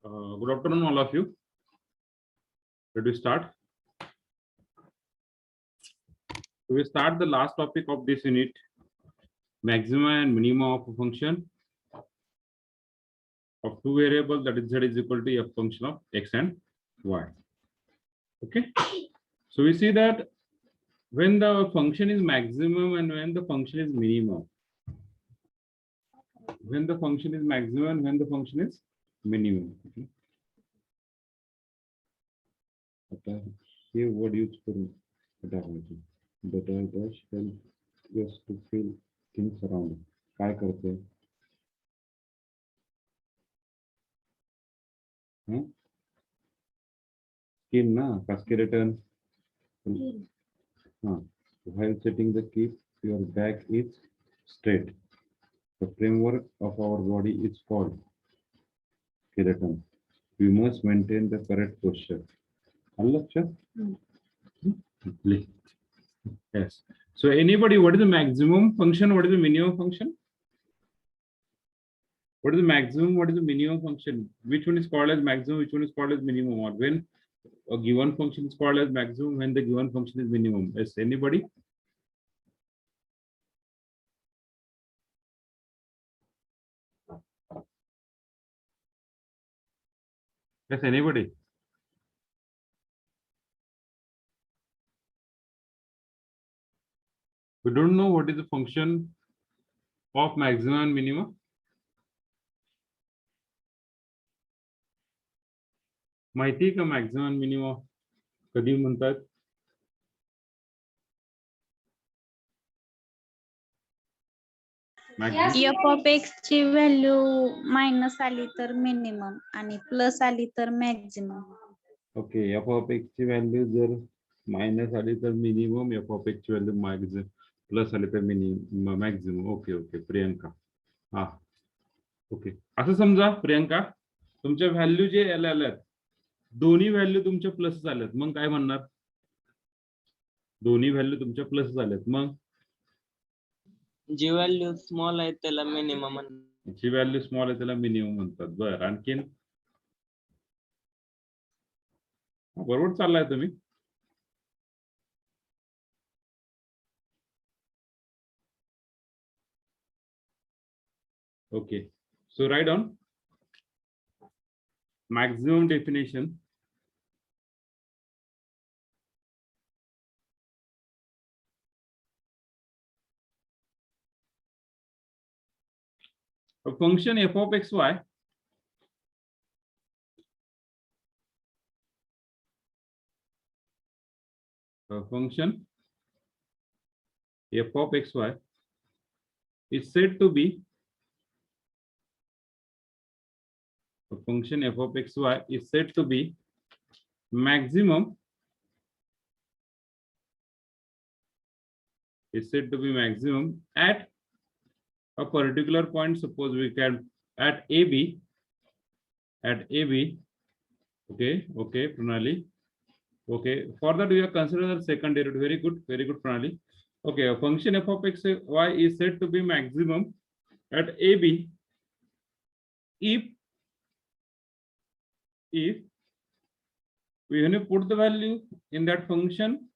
Good afternoon, all of you. Let us start. We start the last topic of this unit, maximum and minimum of a function of two variables, that is z is equal to f function of x and y. Okay. So we see that when the function is maximum and when the function is minimum. When the function is maximum and when the function is minimum. Okay. Here what use for pedagogy. Better dash help us to feel things around. काय करते? Skin na skeleton. While setting the keep your back is straight. The framework of our body is called skeleton. We must maintain the correct posture. Yes. So anybody, what is the maximum function? What is the minimum function? What is the maximum? What is the minimum function? Which one is called as maximum? Which one is called as minimum? Or when a given function is called as maximum, when the given function is minimum? Yes, anybody? Yes, anybody? We don't know what is the function of maximum and minimum. माहिती का maximum and minimum कधी म्हणतात? f of x ची value minus आली तर minimum आणि plus आली तर maximum. Okay, f of x ची व्हॅल्यू जर मायनस आली तर मिनिमम, f of x ची व्हॅल्यू मॅक्झिमम, प्लस आली तर minimum maximum. Okay okay Priyanka. हा ओके, असं समजा प्रियंका तुमच्या व्हॅल्यू जे आल्यात दोन्ही व्हॅल्यू तुमच्या प्लस आल्यात, मग काय म्हणणार? दोन्ही व्हॅल्यू तुमच्या प्लस झाल्यात मग जी व्हॅल्यू स्मॉल आहे त्याला मिनिमम म्हणतात. जी व्हॅल्यू स्मॉल आहे त्याला मिनिमम म्हणतात. बरं, आणखीन बरोबर चाललाय तुम्ही? Okay, so write down maximum definition. A function f of xy f of xy is said to be maximum at a particular point. Suppose we can at AB. Okay, Pranali. Okay, for that we are considering the second derivative. Very good, Pranali. Okay, a function f of xy is said to be maximum at AB if we when you put the value in that function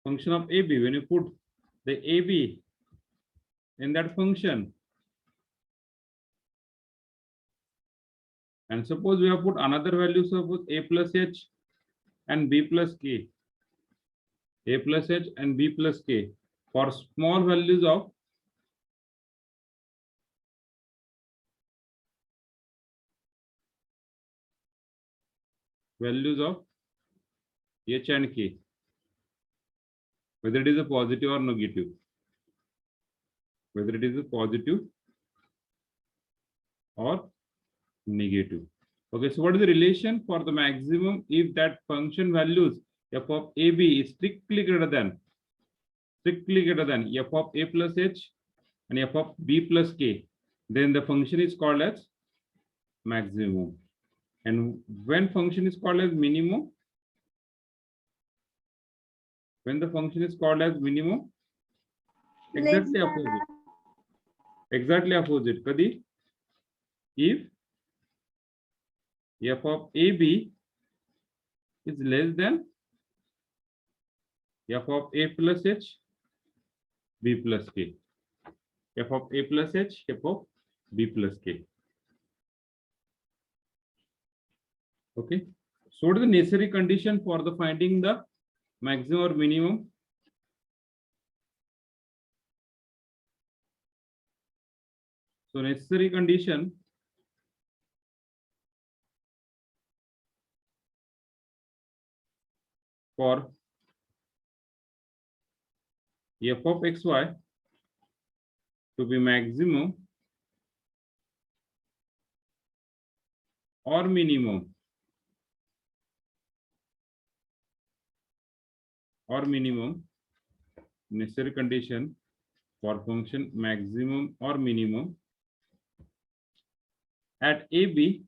of AB, when you put the AB in that function, and suppose we have put another value, suppose a plus h and b plus k, a plus h and b plus k for small values of h and k, whether it is a positive or negative, Okay, so what is the relation for the maximum if that function values f of AB is strictly greater than f of a plus h and f of b plus k, then the function is called as maximum. And when function is called as minimum, exactly opposite. Kadi if f of AB is less than f of A plus H, B plus K. F of A plus H, f of B plus K. Okay. So what is the necessary condition for the finding the maximum or minimum? So necessary condition for f of xy to be maximum or minimum necessary condition for function maximum or minimum at AB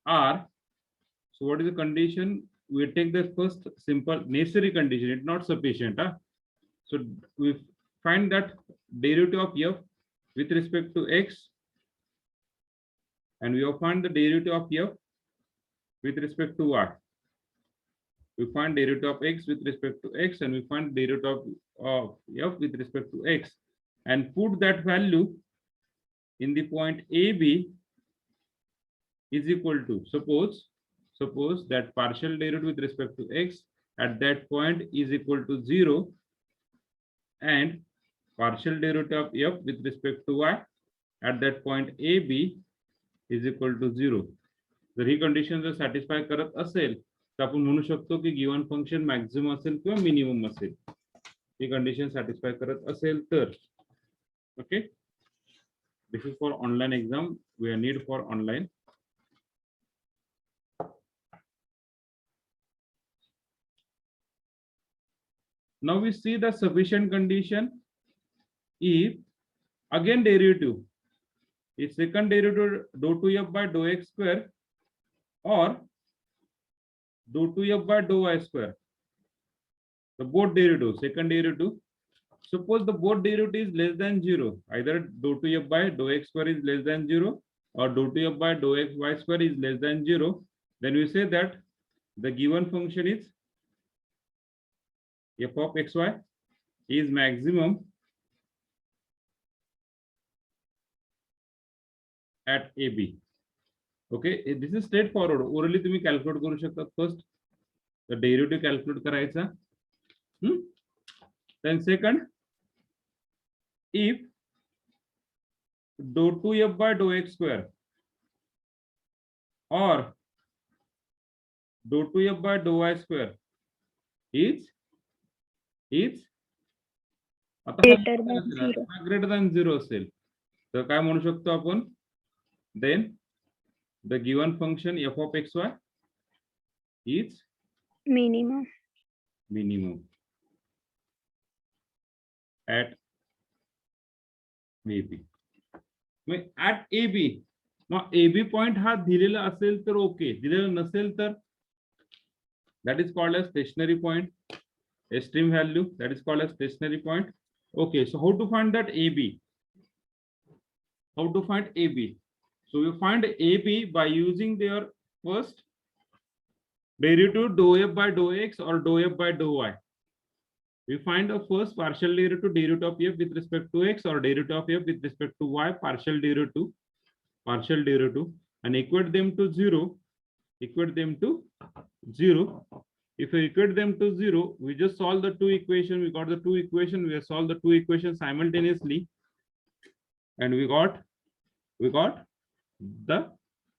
are. So what is the condition? We take the first simple necessary condition. It's not sufficient. So we find that derivative of f with respect to x, and we will find the derivative of f with respect to y. We find derivative of x with respect to x, and we find derivative of f with respect to x, and put that value in the point AB is equal to, suppose that partial derivative with respect to x at that point is equal to 0, and partial derivative of f with respect to y at that point AB is equal to 0. जर ही condition जर satisfy करत असेल तर आपण म्हणू शकतो की given function maximum असेल किंवा मिनिमम असेल. ही कंडिशन सॅटिस्फाय करत असेल तर. Okay, this is for online exam. We are need for online. Now we see the sufficient condition if again derivative is second derivative dou 2f by dou x square or dou 2f by dou y square. The both derivative, second derivative. Suppose the both derivative is less than 0. Either dou 2f by dou x square is less than 0 or dou 2f by dou x y square is less than 0. Then we say that the given function is f of xy is maximum at AB. Okay, this is straightforward. Orally तुम्ही calculate करू शकता. First the derivative calculate करायचा. Then second, if dou 2f by dou x square or dou 2f by dou y square is greater than 0 असेल तर काय म्हणू शकतो आपण? Then the given function f of xy is minimum at AB. At AB, mug AB point हा दिलेला असेल तर ओके, दिलेला नसेल तर that is called as stationary point. Extreme value, that is called as stationary point. Okay, so how to find that AB? How to find AB? So we find AB by using their first derivative dou f by dou x or dou f by dou y. We find the first partial derivative of f with respect to x or derivative of f with respect to y, partial derivative, and equate them to 0. If we equate them to 0, we just solve the two equations. We got the two equations. We have solved the two equations simultaneously, and we got the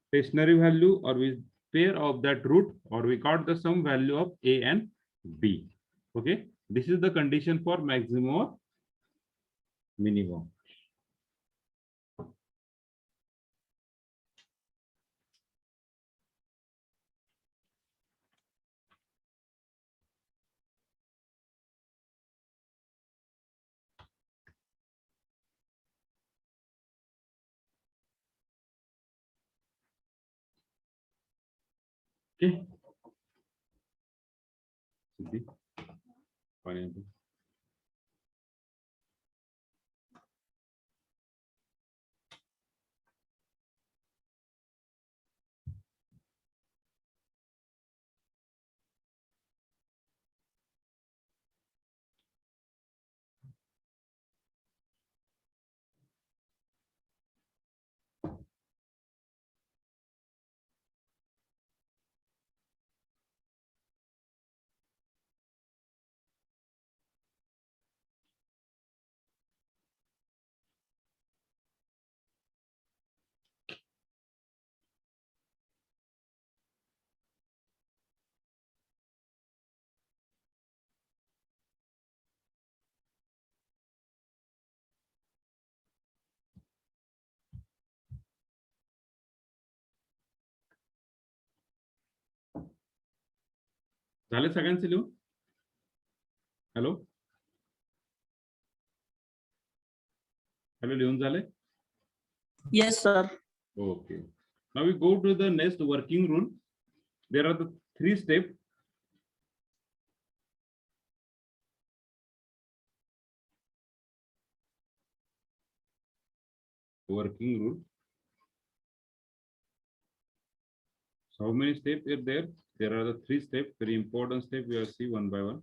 stationary value, or we pair of that root, or we got the sum value of A and B. Okay, this is the condition for maximum or minimum. Okay. झाले सगळ्यांचे लिहून? Hello hello, लिहून झाले? Yes, sir. Okay. Now we go to the next working rule. There are the 3 steps. Working rule. So how many steps are there? There are the 3 steps, very important step. We will see one by one.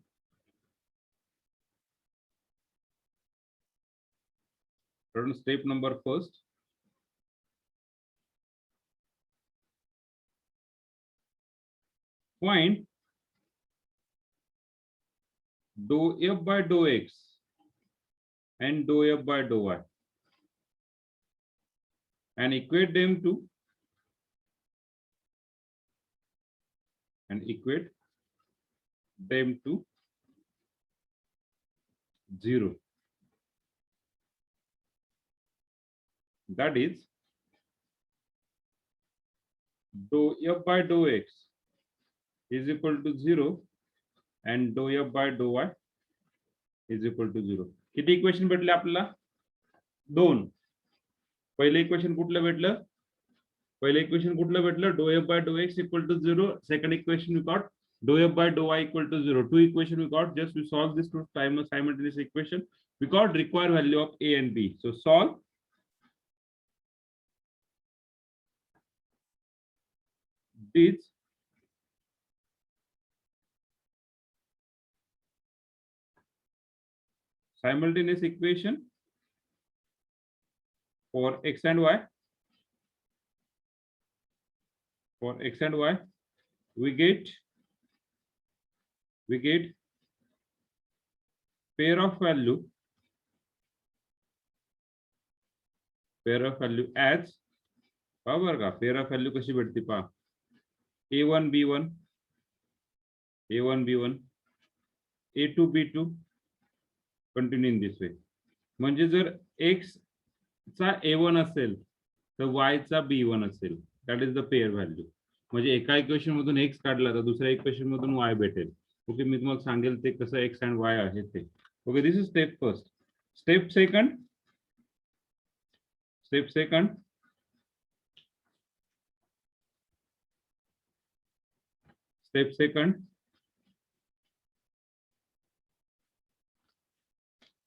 Step number first. Find dou f by dou x and dou f by dou y and equate them to zero. That is dou f by dou x is equal to 0 and dou f by dou y is equal to 0. किती equation भेटले आपल्याला? 2. पहिले equation कुठलं भेटलं? dou f by dou x equal to 0. Second equation we got dou f by dou y equal to 0. 2 equation we got. Just we solve this to simultaneous equation. We got required value of a and b. So solve these simultaneous equation for x and y. For x and y, we get pair of value as बरोबर का? pair of value कशी भेटते पहा. a1 b1 a2 b2 continue in this way. म्हणजे जर x चा a1 असेल तर y चा b1 असेल. That is the pair value. म्हणजे एका इक्वेशन मधून x काढला तर दुसऱ्या इक्वेशन मधून y भेटेल. ओके, मी तुम्हाला सांगेल ते कसं x and y आहे ते. Okay, this is step first. Step second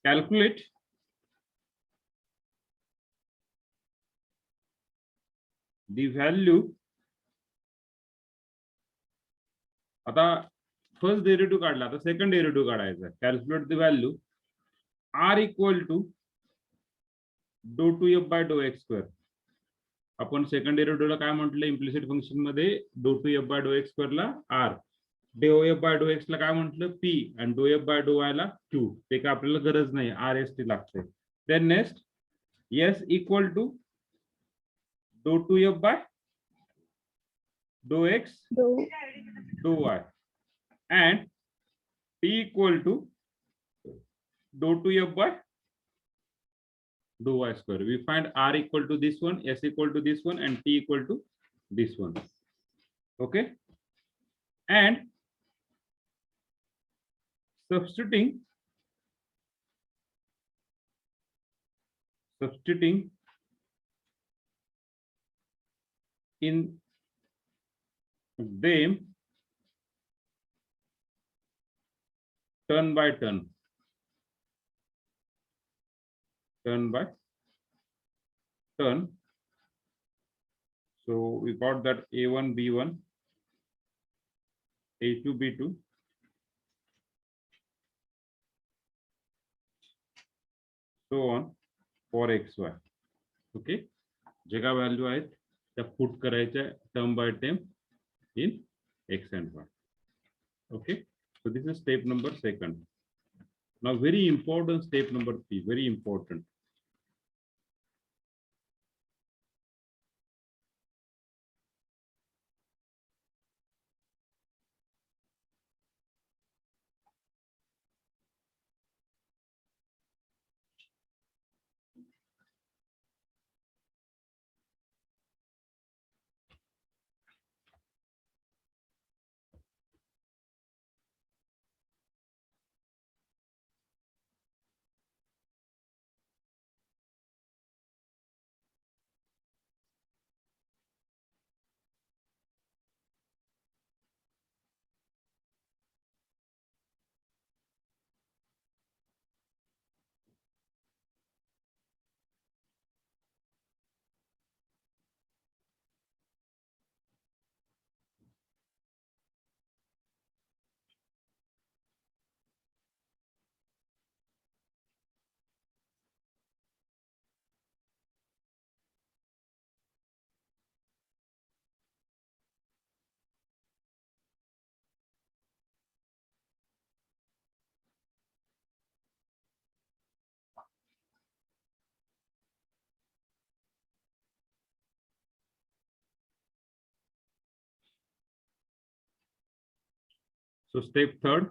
calculate the value. आता फर्स्ट डेरिव्हेटिव्ह काढला, आता सेकंड डेरिव्हेटिव्ह काढायचा. Calculate the value r equal to dou 2f by dou x square. आपण सेकंड डेरिव्हेटिव्हला काय म्हटलं इम्प्लिसिट फंक्शन मध्ये? dou 2f by dou x square ला r, dou f by dou x ला काय म्हटलं? p आणि dou f by dou y La q. ते काय आपल्याला गरज नाही, rst लागते. Then next s equal to dou 2f by dou x dou y and t equal to dou 2f by dou y square. We find r equal to this one, s equal to this one, and t equal to this one. Okay, and substituting in them turn by turn. So we got that a1 b1 a2 b2 so on for xy. Okay, जे काय value आहेत त्या put करायच्या term by term in x and y. Okay, so this is step number second. Now very important step number 3, very important. So step third.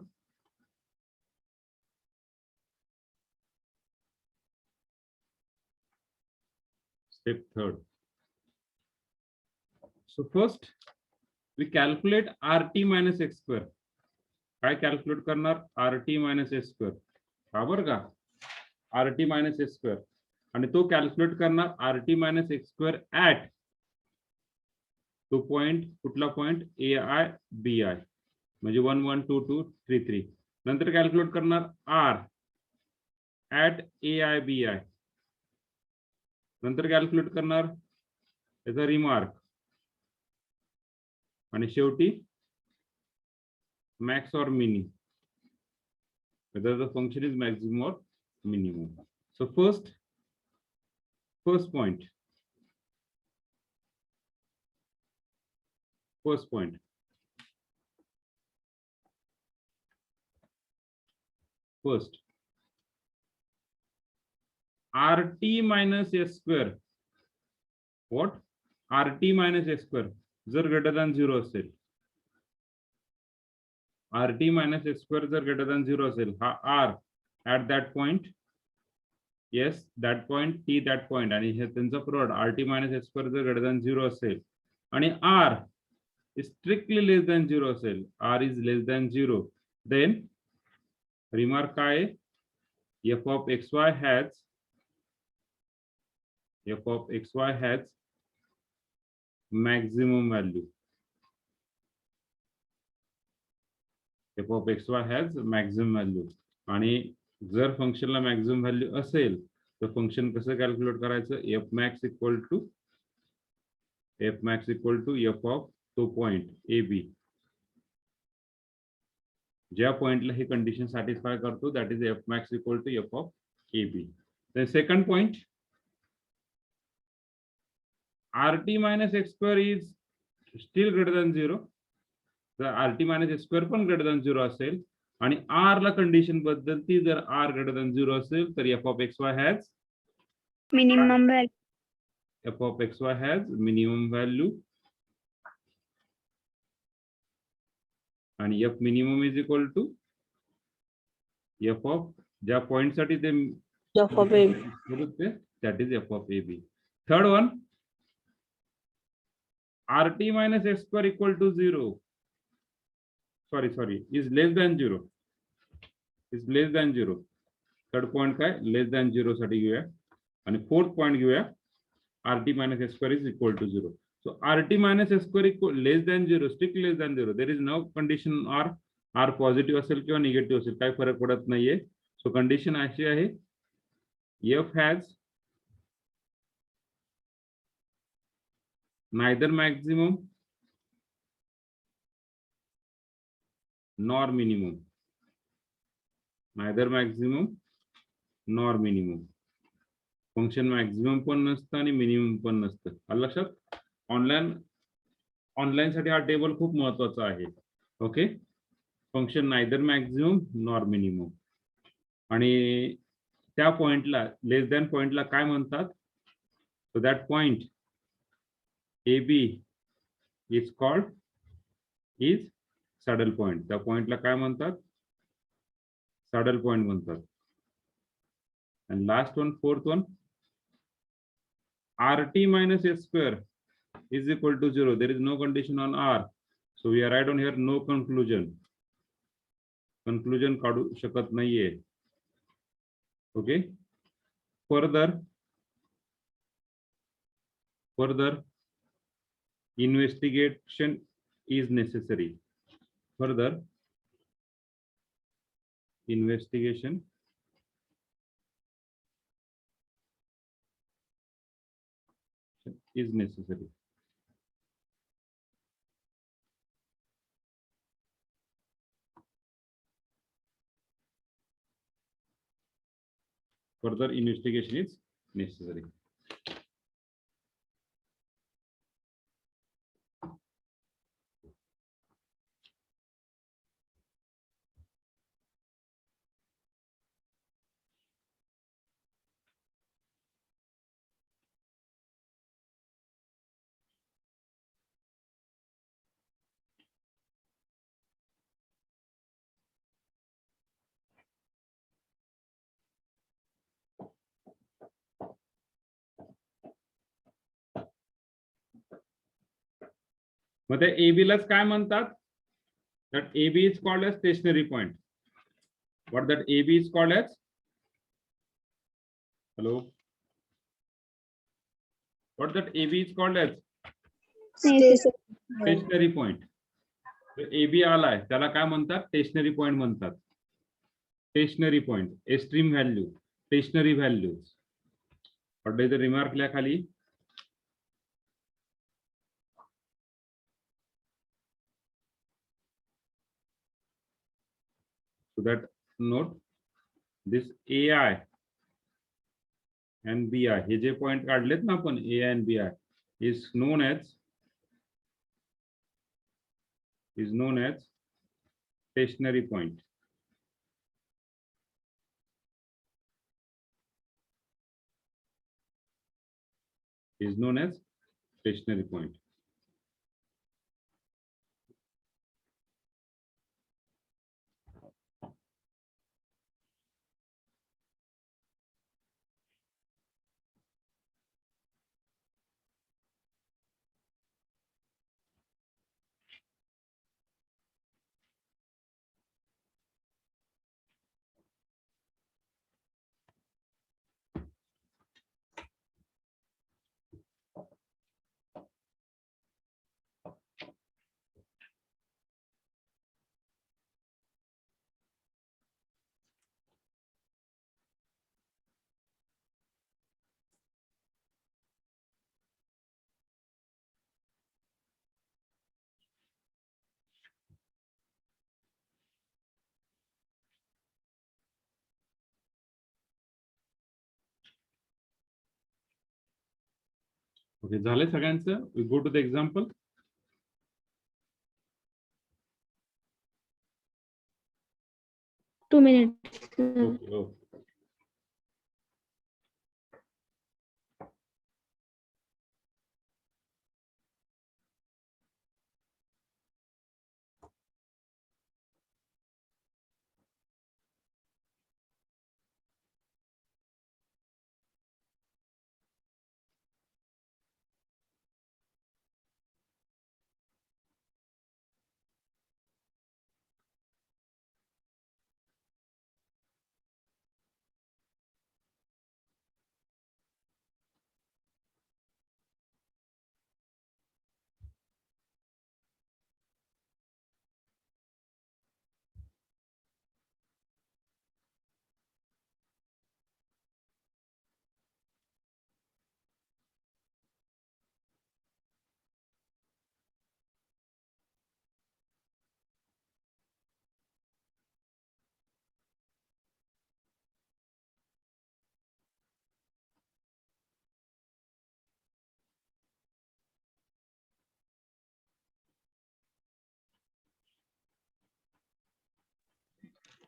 Step third. So first we calculate RT minus x square. काय calculate करणार? RT minus s square. बरोबर का? RT minus s square. आणि तो calculate करणार RT minus x square at तो point कुठला point AI BI म्हणजे 1 1 2 2 3 3. नंतर कॅल्क्युलेट करणार R at AI BI. नंतर कॅल्क्युलेट करणार त्याचा रिमार्क आणि शेवटी max or mini, whether the function is maximum or minimum. So first point. First point. First. RT minus s square. What? RT minus s square. जर greater than 0 असेल. RT minus s square जर greater than 0 असेल. हा R at that point. Yes, that point, T that point. आणि हे त्यांचा product RT minus s square जर greater than 0 असेल. आणि R is strictly less than 0 असेल. R is less than 0. Then remark काय? F of xy has maximum value. F of xy has maximum value. आणि जर फंक्शनला मॅक्झिमम व्हॅल्यू असेल तर फंक्शन कसं कॅल्क्युलेट करायचं? f max equal to f of तो पॉइंट AB. ज्या पॉइंटला हे कंडिशन सॅटिस्फाय करतो that is f max equal to f of AB. Then second point, RT minus x square is still greater than 0. जर RT minus x square पण greater than 0 असेल आणि R ला condition बदलती, जर R greater than 0 असेल तर f of xy has minimum value. f of xy has minimum value आणि f minimum is equal to f of ज्या पॉइंट साठी ते F of A. that is f of AB. Third one, RT minus x square equal to 0. Sorry, is less than 0. Is less than 0. Third point काय? Less than 0 साठी घेऊया. आणि fourth point घेऊया. RT minus x square is equal to 0. So RT minus x square equal less than 0, strictly less than 0. There is no condition R positive असेल किंवा negative असेल, काही फरक पडत नाहीये. सो कंडिशन अशी आहे, F has neither maximum nor minimum. Neither maximum nor minimum. Function maximum पण नसतं आणि मिनिमम पण नसतं. आलं लक्षात? ऑनलाईन साठी हा टेबल खूप महत्वाचा आहे. Okay, function neither maximum nor minimum. आणि त्या पॉइंटला, लेस दॅन पॉइंटला काय म्हणतात? So that point AB is called is saddle point. त्या पॉइंटला काय म्हणतात? सॅडल पॉइंट म्हणतात. And last one, fourth one, RT minus s square is equal to 0. There is no condition on R. So we are right on here, no conclusion. Conclusion काढू शकत नाहीये. Okay. Further investigation is necessary. Further investigation is necessary. Further investigation is necessary. मग ते AB लाच काय म्हणतात? That AB is called as stationary point. What that AB is called as? Hello. What that AB is called as? Stationary point. AB आलाय त्याला काय म्हणतात? Stationary point म्हणतात. Stationary point, extreme value, stationary values. पडले तर remark लिहा खाली. So that note this AI and BI हे जे पॉइंट काढलेत ना आपण AI and BI is known as stationary point. Is known as stationary point. Okay, झाले सगळ्यांचं? We go to the example. Two minutes. Okay, okay.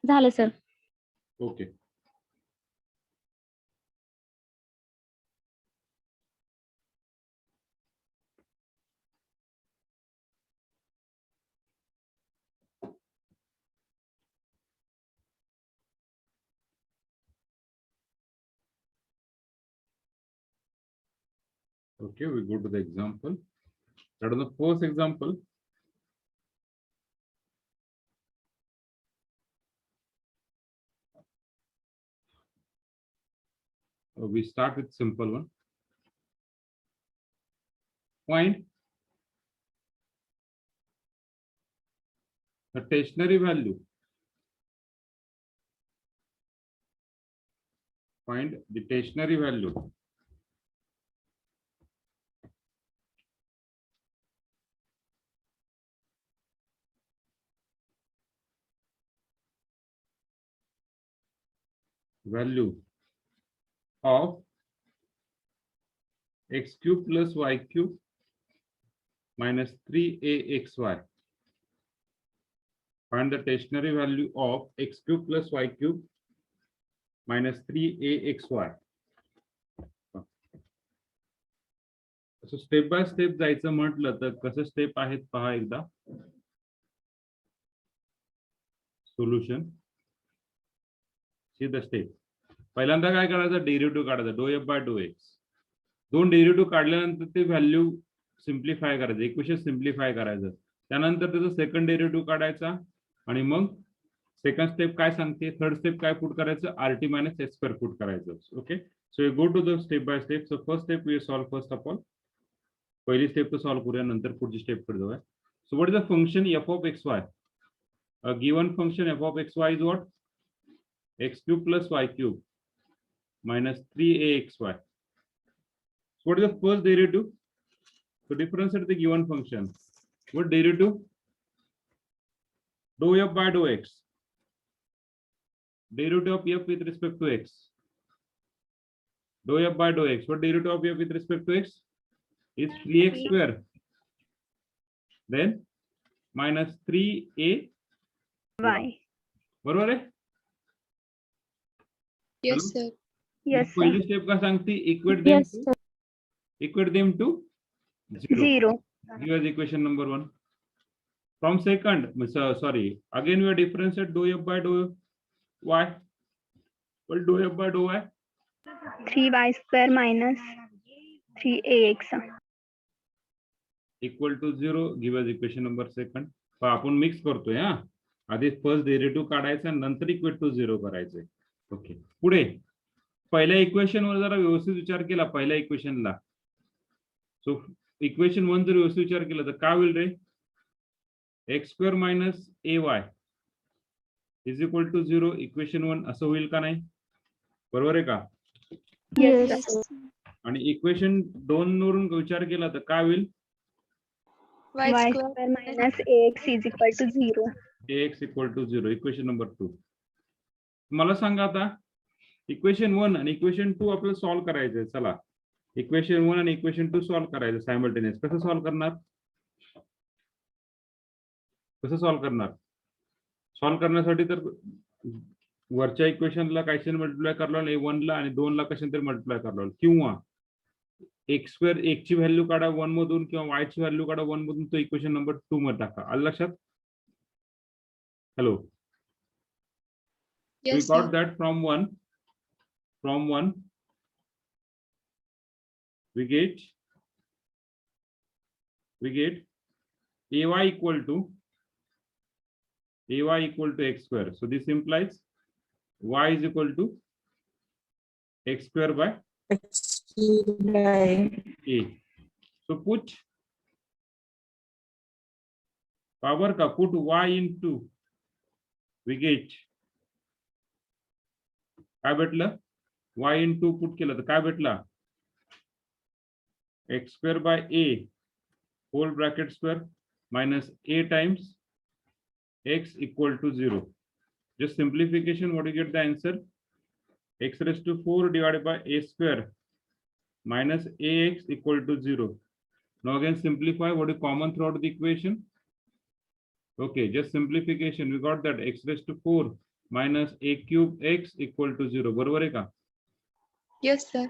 झालं sir. Okay. Okay, we go to the example. That is the first example. We start with simple one. Find the stationary value. Find the stationary value of x cube plus y cube minus 3axy. Find the stationary value of x cube plus y cube minus 3axy. So step by step जायचं म्हटलं तर कसं step आहेत पहा एकदा. Solution. See the step. पहिल्यांदा काय करायचं? डेरिव्हेटिव्ह काढायचा. Dou f by dou x. दोन डेरिव्हेटिव्ह काढल्यानंतर ते व्हॅल्यू सिम्प्लिफाय करायचं, इक्वेशन सिम्प्लिफाय करायचं. त्यानंतर त्याचं सेकंड डेरिव्हेटिव्ह काढायचा आणि मग सेकंड स्टेप काय सांगते, थर्ड स्टेप काय पुट करायचं, RT minus x square put करायचं. Okay, so you go to the step by step. So first step we solve first of all. पहिली स्टेप तर सॉल्व करूया, नंतर पुढची स्टेप कडे जाऊया. So what is the function F of X Y? A given function f of xy is what? X cube plus y cube minus 3axy. So what is the first derivative? So differentiate the given function. What derivative? Dou f by dou x. Derivative of f with respect to x. Dou f by dou x. What derivative of f with respect to x? Is 3x square. Then minus 3a. Y. बरोबर आहे? Yes, sir. Yes, sir. पहिली step काय सांगते, equate them Yes, sir. To 0. 0. Give us equation number 1. From second, sorry, again we are differentiate dou f by dou y. Well, dou f by dou y 3y square minus 3ax. equal to 0. Give us equation number second. आपण mix करतोय हा, आधी first derivative काढायचा नंतर equate to 0 करायचंय. Okay, पुढे पहिल्या equation वर जरा व्यवस्थित विचार केला, पहिल्या इक्वेशनला. सो इक्वेशन 1 जर व्यवस्थित विचार केला तर काय होईल रे, x square minus a y is equal to 0. Equation 1 असं होईल का नाही? बरोबर आहे का? Yes, sir. आणि इक्वेशन 2 वरून विचार केला तर काय होईल, Y Y square square minus ax is equal to 0. ax equal to 0. Equation number 2. मला सांगा आता इक्वेशन 1 आणि इक्वेशन 2 आपल्याला सॉल्व्ह करायचंय. चला इक्वेशन 1 आणि इक्वेशन 2 सॉल्व्ह करायचं सायमल्टेनियस. कसं सॉल्व्ह करणार? सॉल्व्ह करण्यासाठी तर वरच्या इक्वेशनला काहीतरी मल्टिप्लाय करावं, a1 ला आणि 2 ला कशाने मल्टिप्लाय करावं, किंवा एक्स स्क्वेअर एक ची व्हॅल्यू काढा 1 मधून किंवा y ची व्हॅल्यू काढा 1 मधून, तो इक्वेशन नंबर 2 मध्ये टाका. आलं लक्षात? Hello, Yes, we got sir. that from 1 we get ay equal to x square. So this implies y is equal to x square by a. So put power ka, put y into, we get काय भेटलं, y into put केलं तर काय भेटला, x square by a whole bracket square minus a times x equal to 0. Just simplification, what do you get the answer? X raised to 4 divided by a square minus ax equal to 0. Now again simplify, what is common throughout the equation? Okay, just simplification, we got that x raised to 4 minus a cube x equal to 0. बरोबर आहे का? Yes, sir.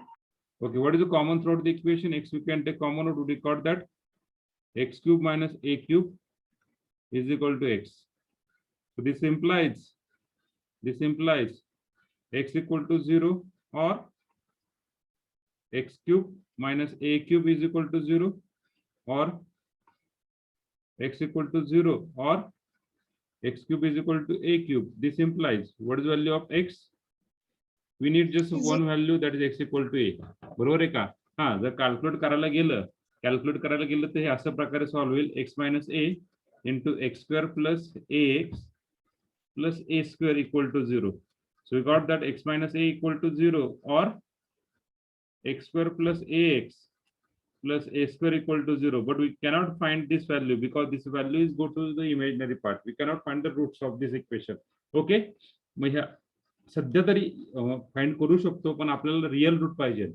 Okay, what is the common throughout the equation? X we can take common out, we got that x cube minus a cube is equal to x. So this implies x equal to 0 or x cube minus a cube is equal to 0 or x equal to 0 or x cube is equal to a cube. This implies what is the value of x? We need just one value, that is x equal to a. बरोबर आहे का? हा, जर calculate करायला गेलं तर हे अशा प्रकारे सॉल्व्ह होईल, x minus a into x square plus ax plus a square equal to 0. So we got that x minus a equal to 0 or x square plus ax plus a square equal to 0, but we cannot find this value because this value is go to the imaginary part. We cannot find the roots of this equation. Okay, मग ह्या सध्या तरी find करू शकतो, पण आपल्याला real root पाहिजे.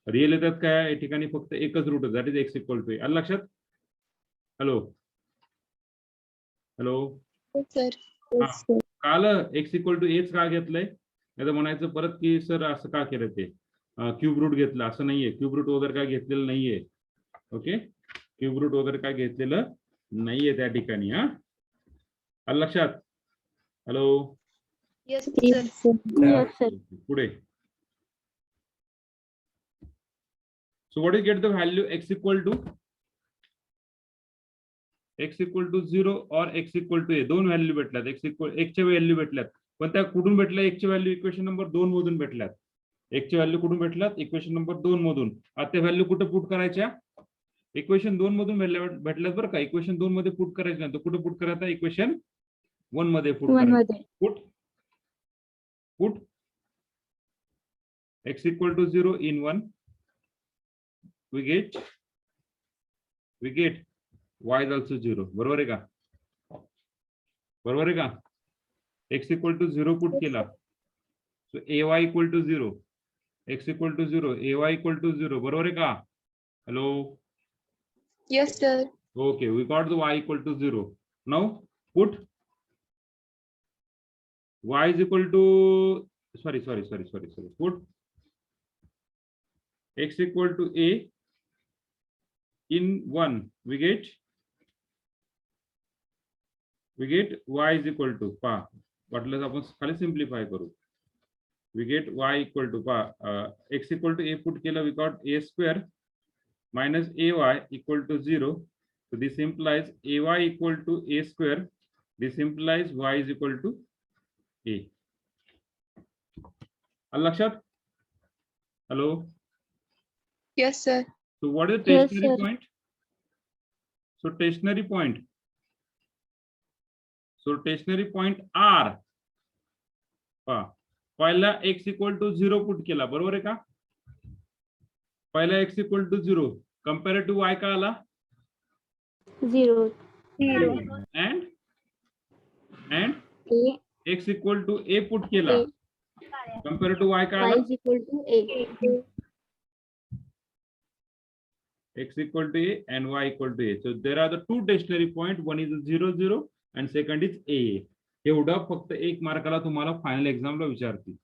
Real येतात काय, या ठिकाणी फक्त एकच रूट आहे, that is x equal to a. आलं लक्षात? Hello, Yes, sir. काल x इक्वल टू एच का घेतलंय, नाही तर म्हणायचं परत की सर असं का केलं, ते क्यूब रूट घेतलं. असं नाहीये, क्यूब रूट वगैरे काय घेतलेलं नाहीये. ओके, क्यूब रूट वगैरे काय घेतलेलं नाहीये त्या ठिकाणी. हा, आलं लक्षात? Hello, Yes, sir. Yes, sir. पुढे. So what is get the value x equal to? X equal to 0 और एक्स इक्वल टू ए दोन व्हॅल्यू भेटल्यात. एकच्या व्हॅल्यू भेटल्यात, पण त्या कुठून भेटल्या? एकच्या व्हॅल्यू इक्वेशन नंबर 2 मधून भेटल्यात. एकच्या व्हॅल्यू कुठून भेटल्यात? इक्वेशन नंबर 2 मधून. आता त्या व्हॅल्यू कुठे पुट करायच्या? इक्वेशन 2 मधून भेटल्यात बरं का. इक्वेशन 2 मध्ये पुट करायचं नाही तर कुठे पुट करायचा? इक्वेशन 1 मध्ये पुट करायचं. Put put x equal to 0 in 1, we get y is also 0. बरोबर आहे का? बरोबर आहे का? x equal to 0 पुट केला, so ay equal to 0, x equal to 0, ay equal to 0. बरोबर आहे का? Hello. Yes, sir. Okay, we got the y equal to 0. Now put y is equal to sorry. Put x equal to a in 1. We get y is equal to पहा वाटल्यास आपण खाली simplify करू. We get y equal to x equal to a put केला, we got a square minus ay equal to 0. So this implies ay equal to a square. This implies y is equal to a. आलं लक्षात? Hello. Yes, sir. So what is the Yes, stationary sir. point? So stationary point. So stationary point R. पहिला x equal to 0 put केला, बरोबर आहे का? पहिला x equal to 0 compared to y का आला? 0. And A. x equal to a put केला compared to y का Y आला? is equal to A. X equal to a and y equal to a. So there are the two stationary point. One is 0 0 and second is a. एवढं फक्त एक मार्काला तुम्हाला final एक्झामला विचारतील.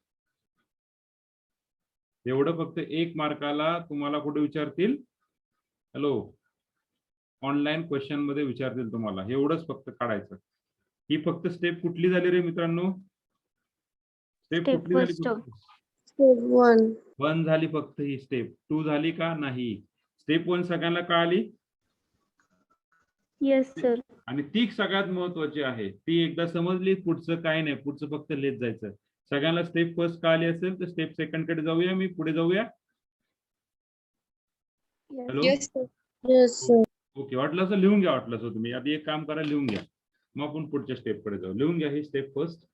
एवढं फक्त एक मार्काला तुम्हाला कुठे विचारतील? हॅलो, ऑनलाईन क्वेश्चन मध्ये विचारतील तुम्हाला. एवढंच फक्त काढायचं. ही फक्त स्टेप कुठली झाली रे मित्रांनो? स्टेप Step कुठली झाली? first. 1 झाली फक्त ही स्टेप. 2 झाली का? नाही. स्टेप 1 सगळ्यांना कळाली? Yes, sir. आणि ती सगळ्यात महत्वाची आहे. ती एकदा समजली, पुढचं काय नाही, पुढचं फक्त लेत जायचं. सगळ्यांना स्टेप फर्स्ट कळाली असेल तर स्टेप सेकंड कडे जाऊया. मी पुढे जाऊया. Hello. Yes, sir. Yes, sir. Okay, वाटलं असं लिहून घ्या. वाटलं असं तुम्ही आधी एक काम करा, लिहून घ्या, मग आपण पुढच्या स्टेप कडे जाऊ. लिहून घ्या ही स्टेप फर्स्ट.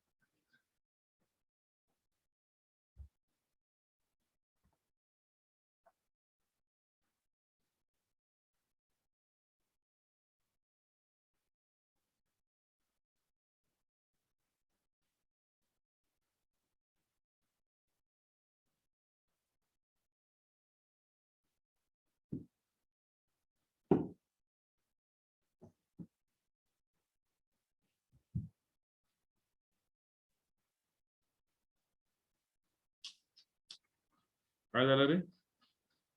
काय झालं रे?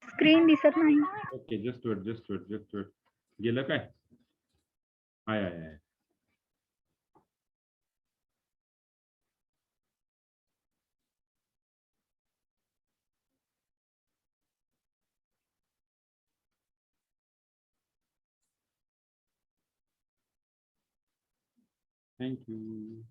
स्क्रीन दिसत नाही. Okay, just wait. गेलं काय? आहे. Thank you.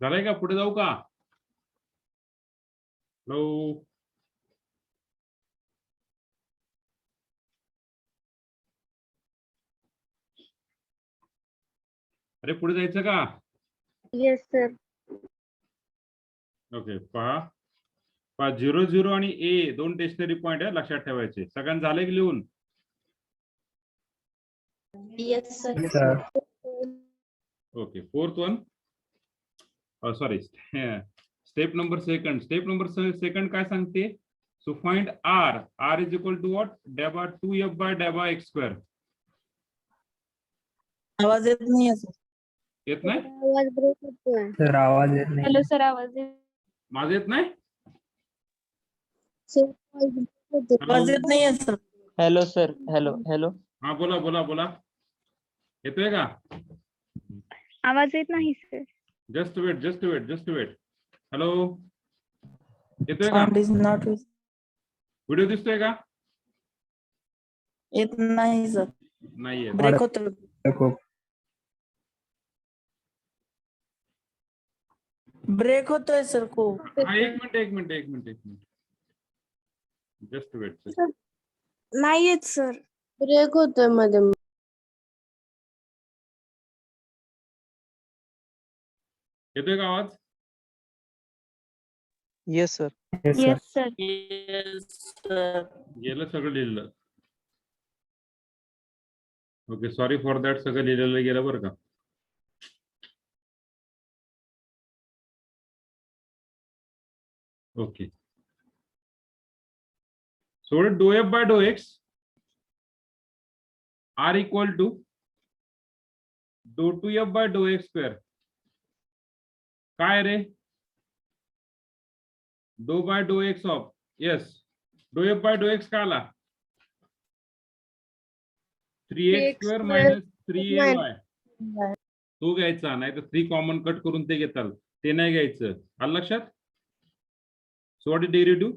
झालंय का? पुढे जाऊ का? हॅलो, अरे पुढे जायचं का? Yes, sir. ओके, पहा 0 0 आणि ए दोन स्टेशनरी पॉइंट आहे, लक्षात ठेवायचे. सगळ्यांना झाले की लिहून? Yes, sir. Okay, fourth one, sorry, step number second काय सांगते? So find r is equal to what? डेबा 2f बाय डेबा x स्क्वेअर. आवाज येत नाही सर. येत नाही? आवाज ब्रेक होतोय. सर आवाज येत नाही. हॅलो सर, आवाज येत माझं येत नाही? sir, आवाज break होतोय. आवाज येत नाही सर. Hello sir. हॅलो. हा, बोला. येतोय का? आवाज येत नाही सर. Just wait. हॅलो, येतोय का? साऊंड इज नॉट व्हिडिओ दिसतोय का? येत नाही सर. नाहीये. ब्रेक होतो. खूप ब्रेक होतोय सर खूप. हा, एक मिनिट. Just wait. नाही येत सर. ब्रेक होतोय मध्ये. येतोय का आवाज? Yes sir. Yes sir. Sir. Yes sir. गेलं सगळं लिहिलं. ओके, सॉरी फॉर दॅट, सगळं लिहिलेलं गेलं बरं का. Okay, so dou f by dou x r equal to dou 2f by dou x square. काय रे? dou by dou x of, yes, dou f by dou x काय आला? 3x square minus 3ay. तो घ्यायचा, नाही तर 3 common cut करून ते घेताल, ते नाही घ्यायचं. आलं लक्षात? So what did you do?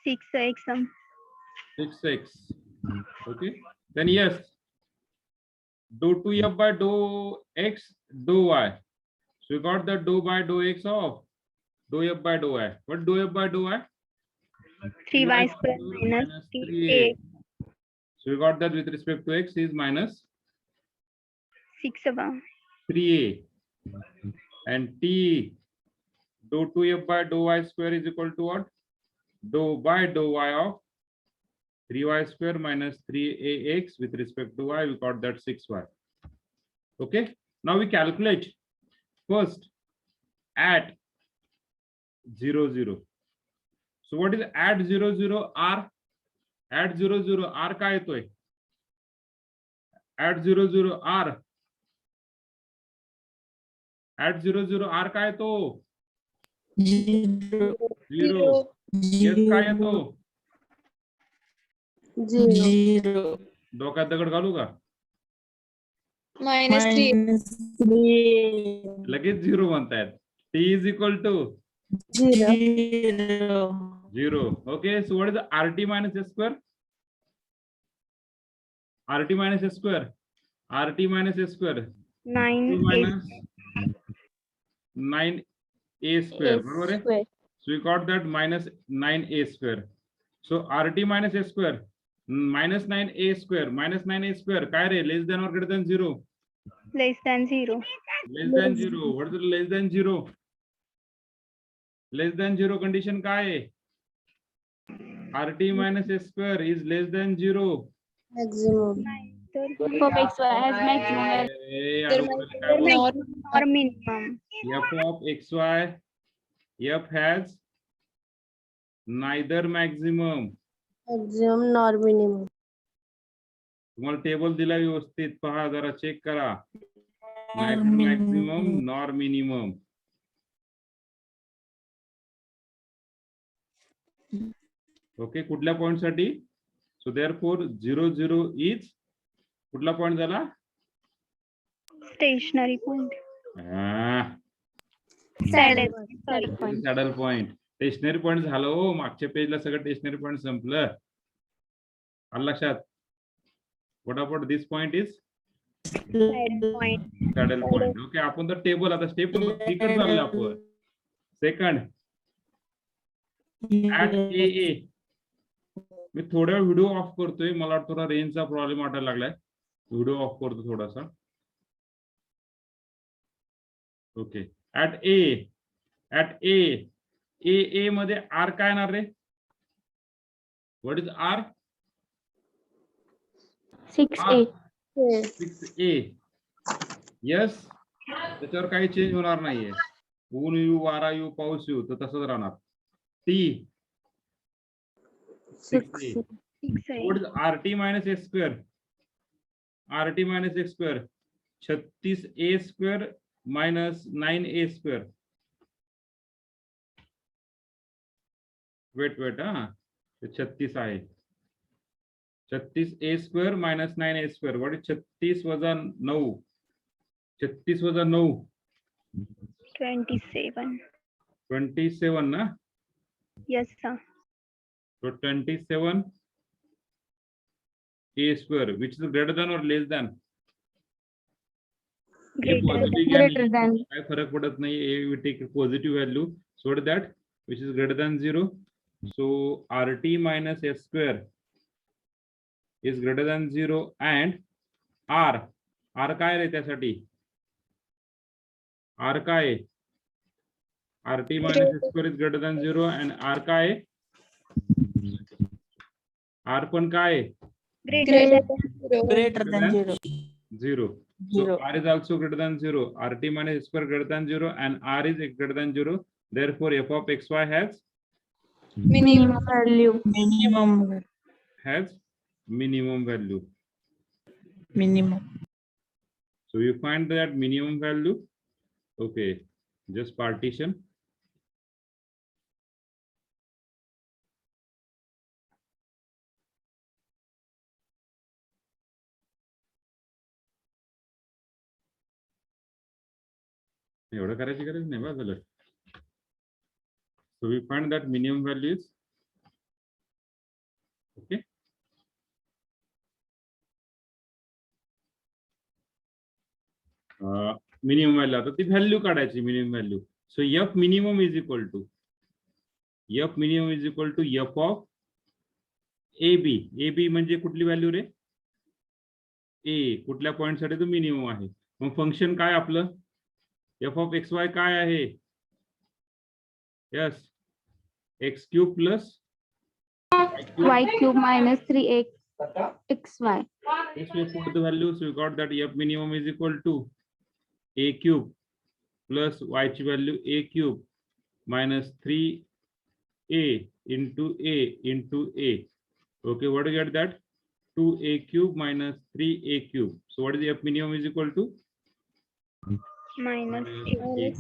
6x. 6x. Okay, then yes, dou 2f by dou x dou y. So you got the dou by dou x of dou f by dou y. What dou f by dou y? 3y square minus 3a. So you got that with respect to x is minus 6 above. 3a, and t dou 2f by dou y square is equal to what? Dou by dou y of 3y square minus 3ax with respect to y. We got that 6y. Okay, now we calculate first at 0 0. So what is at 0 0? r. At 0 0 r काय येतोय? At 0 0 r. At 0 0 r काय येतो? 0. Yes, काय येतो? 0. डोक्यात दगड घालू का? -3. लगेच 0 म्हणतायत. t is equal to 0. Okay, so what is the rt minus s square? rt minus s square. rt minus s square. 2 minus 9a square. बरोबर आहे? So we got that minus 9a square. So rt minus s square minus 9a square minus 9a square काय रे? Less than or greater than 0? Less than 0. Less than 0. What is the less than 0? Less than 0 condition काय आहे? rt minus s square is less than 0. Maximum. F of x y has maximum or minimum. f of xy, f has neither maximum. Maximum nor minimum. तुम्हाला table दिला व्यवस्थित, पहा जरा check करा. neither maximum nor minimum. Okay, कुठल्या point साठी? सो therefore 0 0 is कुठला point झाला? Stationary point. Saddle point. Stationary point झालं हो, मागच्या पेजला सगळं स्टेशनरी पॉइंट संपलं. आलं लक्षात? What about this point is saddle point. Okay, आपण तर टेबल आता स्टेप नंबर 3 कडे चाललो आपण. सेकंड ऍट ए. मी थोडा व्हिडिओ ऑफ करतोय, मला थोडा रेंजचा प्रॉब्लेम वाटायला लागलाय. व्हिडिओ ऑफ करतो थोडासा. ओके, ऍट ए. ए मध्ये आर काय येणार रे? What is are? 6A. 6A. Yes, त्याच्यावर काही चेंज होणार नाहीये. ऊन येऊ, वारा येऊ, पाऊस येऊ, तर तसंच राहणार. T 6A. What is RT minus A square? RT minus A square. 36A square minus 9A square. Wait, हा. 36 आहे. 36A square minus 9A square. What is 36 वजा 9? 36 वजा 9. 27. 27 ना? Yes, sir. So 27 A square, which is greater than or less than? Greater than. काय फरक पडत नाही. A we take positive value. So what is that? Which is greater than 0. So RT minus S square is greater than 0 and R काय रे त्यासाठी? R काय? RT minus S square is greater than 0 and R काय? R पण काय? Greater than 0. 0. So R is also greater than 0. RT minus S square greater than 0 and R is greater than 0. Therefore, f of xy has Minimum value. minimum value. Minimum. So you find that minimum value. Okay, just partition. एवढं करायची गरज नाही बा झालं. So we find that minimum value is okay. Minimum value आता ती value काढायची minimum value. So f minimum is equal to f of AB म्हणजे कुठली व्हॅल्यू रे? A कुठल्या पॉइंट साठी तो मिनिमम आहे. मग फंक्शन काय आपलं? f of xy काय आहे? Yes, x cube plus Y cube minus 3xy. Yes, we put the values. We got that f minimum is equal to a cube plus y value a cube minus 3a into a. Okay, what do you get that? 2a cube minus 3a cube. So what is the f minimum is equal to? Minus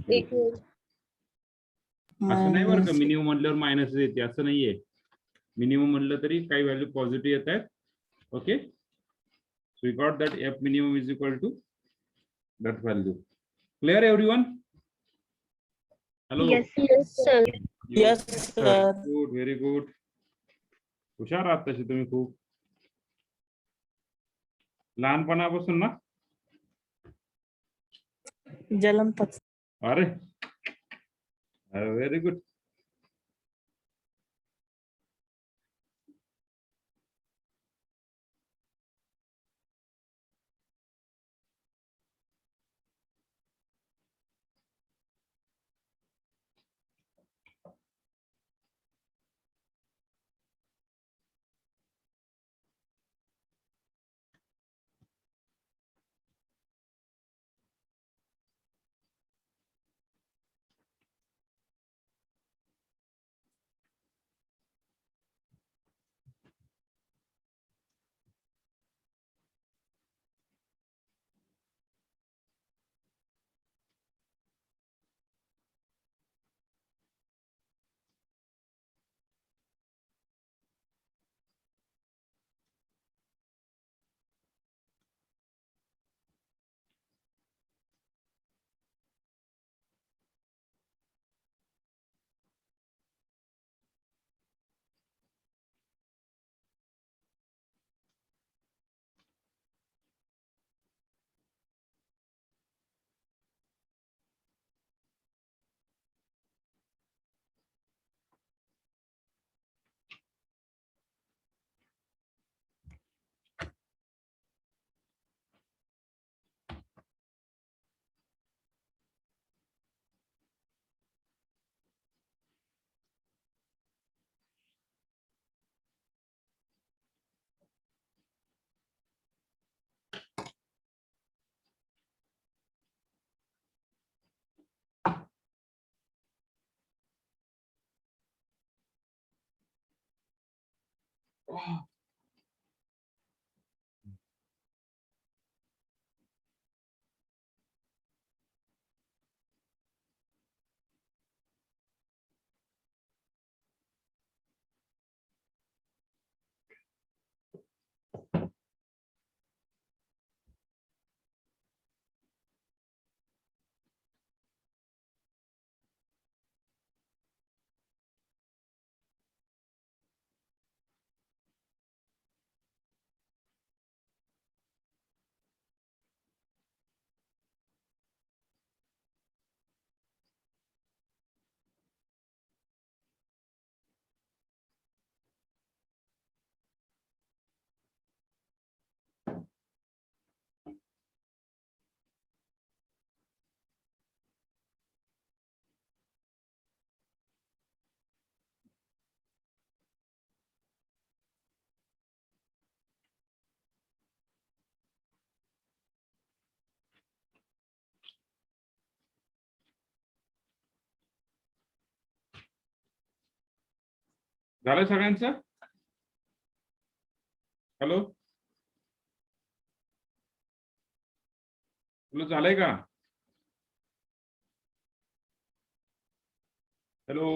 A cube. असं नाही बरं का, minimum म्हटल्यावर minus येते असं नाहीये. Minimum म्हटलं तरी काही व्हॅल्यू पॉझिटिव्ह येत आहेत. Okay, so we got that f minimum is equal to that value. Clear everyone? Hello. Yes, sir. Yes, sir. Good, very good. हुशार आहात तशी तुम्ही खूप. लहानपणापासून ना? जलमपत. अरे व्हेरी गुड. झालं सगळ्यांचं? हॅलो, तुला झालंय का? Hello,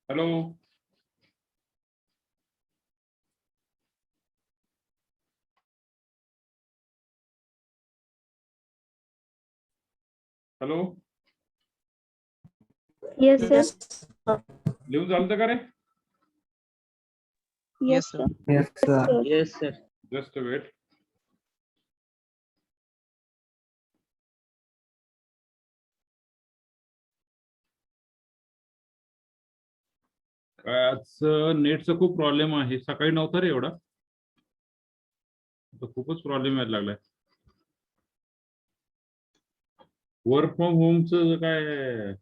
hello, hello, Yes, sir. लिहून झालं का रे? Yes, sir. Yes, sir. Yes, sir. Just wait. काय आज नेटचा खूप प्रॉब्लेम आहे. सकाळी नव्हता रे एवढा, आता खूपच प्रॉब्लेम यायला लागलाय. वर्क फ्रॉम होमचं काय,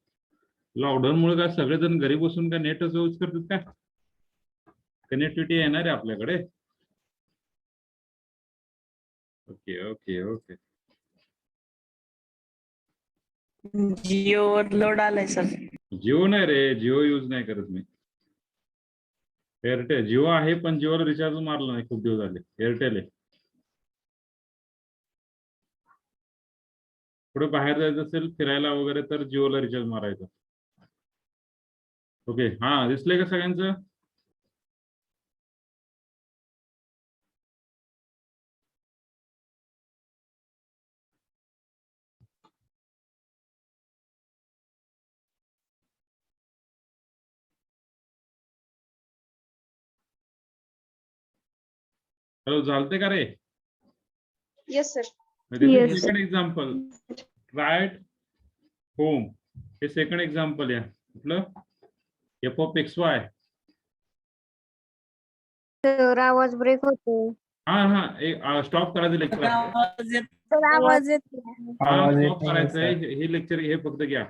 लॉकडाऊन मुळे काय सगळेजण घरी बसून काय नेटच यूज करतात काय? कनेक्टिव्हिटी येणार आहे आपल्याकडे. Okay okay okay. जिओवर लोड आलाय सर. जिओ नाही रे, जिओ यूज नाही करत मी. एअरटेल, जिओ आहे पण जिओला रिचार्ज मारला नाही खूप दिवस झाले. एअरटेल आहे. पुढे बाहेर जायचं असेल फिरायला वगैरे तर जिओला रिचार्ज मारायचं. ओके, हा दिसलंय का सगळ्यांचं? हॅलो, चालते का रे? Yes, sir. Yes. Second example, right home, हे सेकंड एक्झाम्पल आहे. कुठलं? F of X Y. Sir आवाज ब्रेक होतो. हा हा, स्टॉप करायचं लेक्चर. सर आवाज येत नाही. आवाज येत स्टॉप नाहीये, करायचंय. sir. हे लेक्चर हे फक्त घ्या.